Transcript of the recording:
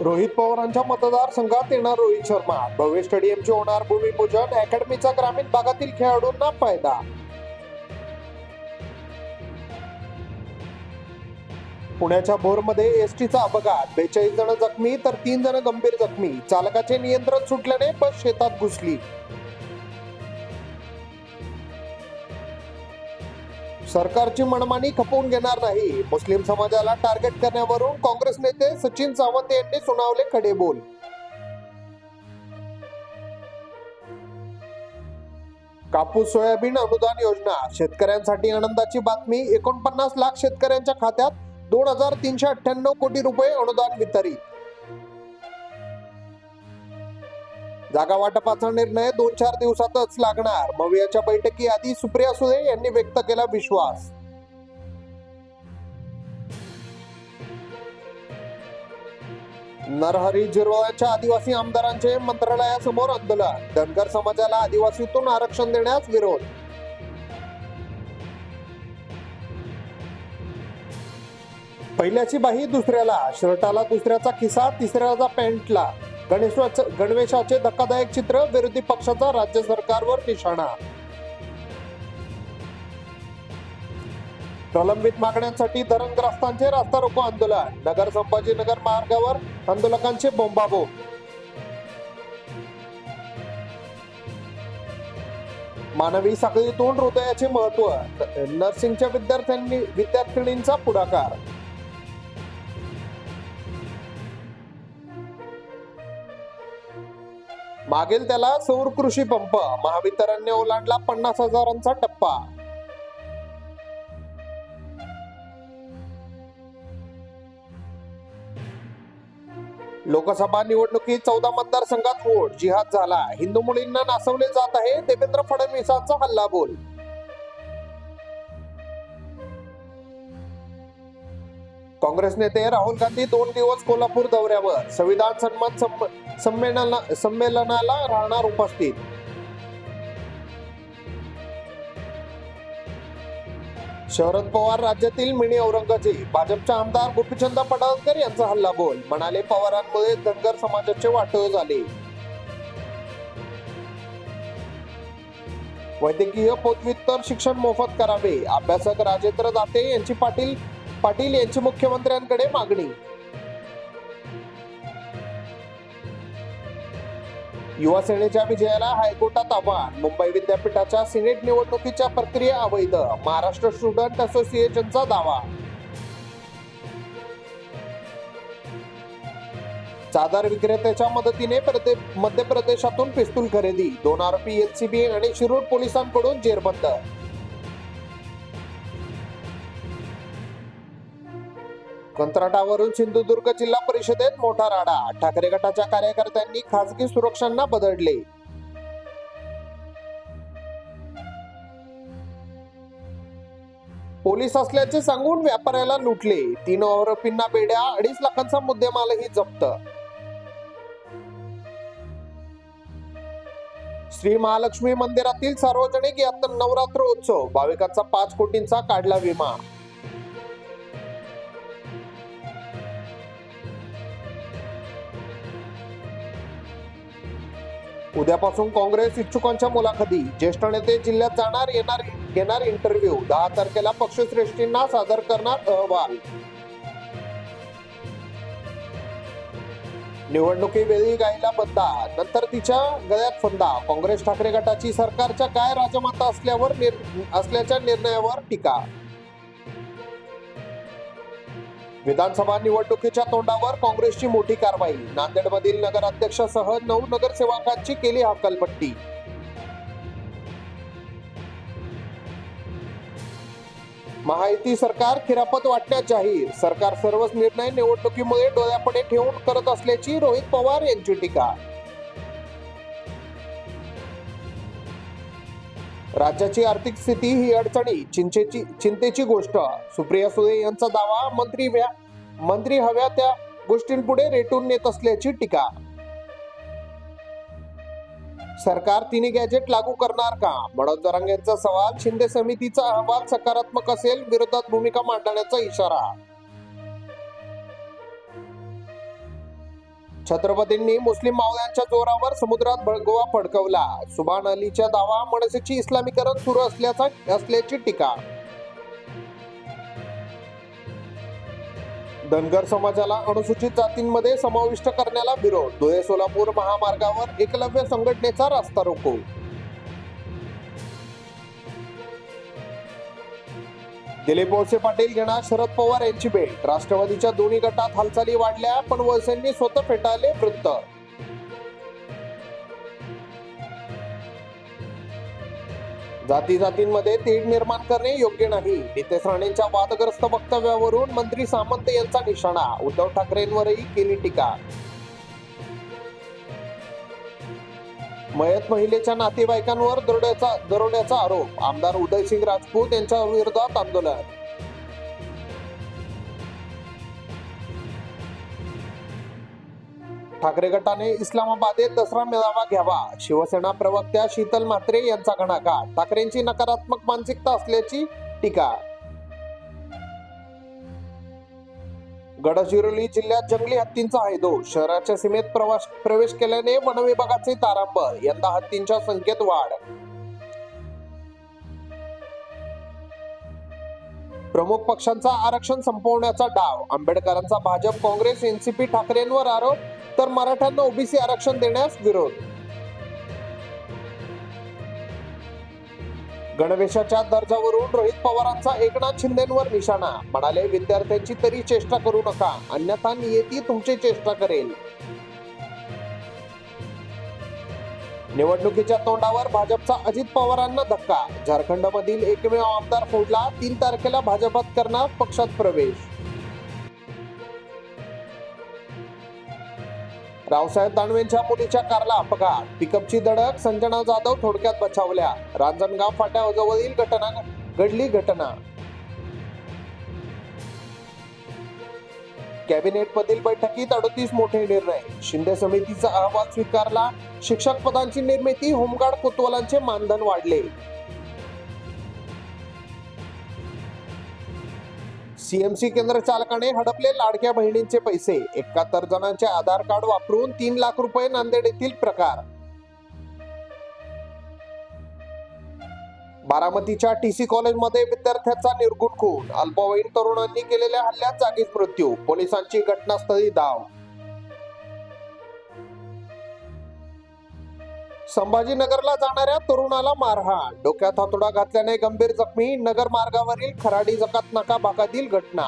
रोहित पवारांच्या मतदारसंघात येणार रोहित शर्मा, भव्य स्टेडियमचे होणार भूमिपूजन, अकॅडमीचा ग्रामीण भागातील खेळाडूंना फायदा. पुण्याच्या भोरमध्ये एसटीचा अपघात, 42 जण जखमी तर 3 जण गंभीर जखमी. चालकाचे नियंत्रण सुटल्याने बस शेतात घुसली. सरकारची मनमानी खपवून घेणार नाही, मुस्लिम समाजाला टार्गेट करण्यावरून काँग्रेस नेते सचिन सावंत यांनी सुनावले खडे बोल. कापूस सोयाबीन अनुदान योजना, शेतकऱ्यांसाठी आनंदाची बातमी. 49 लाख शेतकऱ्यांच्या खात्यात 2398 कोटी रुपये अनुदान वितरित. जागा वाटपाचा निर्णय 2-4 दिवसातच लागणार, मवियाच्या बैठकीआधी सुप्रिया सुळे यांनी व्यक्त केला विश्वास. नरहरी झिरवळच्या आदिवासी आमदारांचे मंत्रालयासमोर आंदोलन, धनगर समाजाला आदिवासीतून आरक्षण देण्यास विरोध. पहिल्याची बाही दुसऱ्याला, शर्टाला दुसऱ्याचा खिसा, तिसऱ्याचा पॅन्टला. गणवेशाचे धक्कादायक चित्र, विरोधी पक्षाचा राज्य सरकारवर निशाणा. प्रलंबित मागण्यांसाठी धरणग्रस्तांचे रास्ता रोको आंदोलन, नगर संभाजीनगर मार्गावर आंदोलकांचे बोंबाबोंब. मानवी साखळीतून हृदयाचे महत्व, नर्सिंगच्या विद्यार्थिनींचा पुढाकार. मागेल त्याला सौर कृषी पंप, महावितरणने ओलांडला 50,000चा टप्पा. लोकसभा निवडणुकीत 14 मतदारसंघात वोट जिहाद झाला, हिंदू मुलींना नाचवले जात आहे, देवेंद्र फडणवीसांचा हल्लाबोल. काँग्रेस नेते राहुल गांधी 2 दिवस कोल्हापूर दौऱ्यावर, संविधान सन्मान संमेलनाला राहणार उपस्थित. शरद पवार राज्यातील मिनी औरंगजेब, भाजपचा आमदार गोपीचंद पडळकर यांचा हल्लाबोल, म्हणाले पवारांमुळे धनगर समाजाचे वाटोळ झाले. वैद्यकीय पदव्युत्तर शिक्षण मोफत करावे, अभ्यासक राजेंद्र दाते यांची पाटील यांची मुख्यमंत्र्यांकडे मागणी. युवा सेनेच्या विजयाला हायकोर्टात आव्हान, मुंबई विद्यापीठाच्या सिनेट निवडणुकीच्या प्रक्रिया अवैध, महाराष्ट्र स्टुडंट असोसिएशनचा दावा. चादर विक्रेत्याच्या मदतीने मध्य प्रदेशातून पिस्तूल खरेदी, 2 आरोपी एलसीबी आणि शिरूर पोलिसांकडून जेरबंद. कंत्राटावरून सिंधुदुर्ग जिल्हा परिषदेत मोठा राडा, ठाकरे गटाच्या कार्यकर्त्यांनी खासगी सुरक्षांना बदलले. पोलीस असल्याचे सांगून व्यापाऱ्याला लुटले, 3 आरोपींना बेड्या, 2.5 लाखांचा मुद्देमालही जप्त. श्री महालक्ष्मी मंदिरातील सार्वजनिक नवरात्रोत्सव, भाविकांचा 5 कोटींचा काढला विमा. उद्यापासून काँग्रेस इच्छुकांच्या मुलाखती, ज्येष्ठ नेते जिल्ह्यात जाणार, घेणार इंटरव्ह्यू, 10 तारखेला पक्षश्रेष्ठींना सादर करणार अहवाल. निवडणुकीवेळी गायीला बंदा, नंतर तिच्या गळ्यात फंदा, काँग्रेस ठाकरे गटाची सरकारच्या गाय राजमाता असल्याच्या निर्णयावर टीका. विधानसभा निवडणुकीच्या तोंडावर काँग्रेसची मोठी कारवाई, नांदेडमधील नगराध्यक्षासह 9 नगरसेवकांची केली हकालपट्टी. महायुती सरकार खिरापत वाटण्यात जाहीर, सरकार सर्वच निर्णय निवडणुकीमुळे डोळ्यापुढे ठेवून करत असल्याची रोहित पवार यांची टीका. राज्याची आर्थिक स्थिती ही अडचणी चिंतेची गोष्ट, सुप्रिया सुळे यांचा दावा. मंत्री हव्या त्या गोष्टींपुढे रेटून नेत असल्याची टीका. सरकार 3 गॅजेट लागू करणार का? मनोज जरांगेंचा सवाल. शिंदे समितीचा अहवाल सकारात्मक असेल, विरोधात भूमिका मांडण्याचा इशारा. छत्रपतींनी मुस्लिम मावळ्यांच्या जोरावर समुद्रात भगवा फडकवला. सुभान अलीचा दावा, मनसेची इस्लामीकरण सुरू असल्याची टीका. धनगर समाजाला अनुसूचित जातींमध्ये समाविष्ट करण्याला विरोध. धुळे सोलापूर महामार्गावर एकलव्य संघटनेचा रास्ता रोको. दिलीप वळसे पाटील घेणार शरद पवार यांची भेट. राष्ट्रवादीच्या दोन्ही गटात हालचाली वाढल्या, पण वळसेंनी स्वतः फेटाळले वृत्त. जातींमध्ये तेढ निर्माण करणे योग्य नाही. नितेश राणेंच्या वादग्रस्त वक्तव्यावरून मंत्री सामंत यांचा निशाणा. उद्धव ठाकरेंवरही केली टीका. मयत महिलेच्या नातेवाईकांवर दरोड्याचा आरोप. आमदार उदयसिंग राजपूत यांच्या विरोधात आंदोलन. ठाकरे गटाने इस्लामाबादेत दसरा मेळावा घ्यावा. शिवसेना प्रवक्त्या शीतल म्हात्रे यांचा घणाघात. ठाकरेंची नकारात्मक मानसिकता असल्याची टीका. गडचिरोली जिल्ह्यात जंगली हत्तींचा हैदोस. शहराच्या सीमेत प्रवेश केल्याने वनविभागाचे तारांब. यंदा हत्तींच्या संख्येत वाढ. प्रमुख पक्षांचा आरक्षण संपवण्याचा डाव. आंबेडकरांचा भाजप, काँग्रेस, एनसीपी, ठाकरेंवर आरोप, तर मराठ्यांना ओबीसी आरक्षण देण्यास विरोध. गणवेशाच्या दर्जावरून रोहित पवारांचा एकनाथ शिंदेंवर निशाणा. म्हणाले, विद्यार्थ्यांची तरी चेष्टा करू नका, अन्यथा नियती तुमची चेष्टा करेल. निवडणुकीच्या तोंडावर भाजपचा अजित पवारांना धक्का. झारखंडमधील एकमेव आमदार फोडला. 3 तारखेला भाजपात करणार पक्षात प्रवेश. रावसाहेब दानवेंच्या मुलीच्या कारला अपघात. पिकअपची धडक. संजना जाधव थोडक्यात बचावल्या. रांजणगाव फाट्याजवळील घटना. कॅबिनेटमधील बैठकीत 38 मोठे निर्णय. शिंदे समितीचा अहवाल स्वीकारला. शिक्षक पदांची निर्मिती. होमगार्ड कोतवालांचे मानधन वाढले. सीएमसी केंद्र चालकाने हडपले लाडक्या बहिणींचे पैसे. 71 जणांचे आधार कार्ड वापरून 3 लाख रुपये. नांदेड येथील प्रकार. बारामतीच्या टीसी कॉलेजमध्ये विद्यार्थ्याचा निर्घृण खून. अल्पवयीन तरुणांनी केलेल्या हल्ल्यात जागीच मृत्यू. पोलिसांची घटनास्थळी धाव. संभाजीनगरला जाणाऱ्या तरुणाला मारहाण. डोक्यात हातोडा घातल्याने गंभीर जखमी. नगर मार्गावरील खराडी जकात नाका भागातील घटना.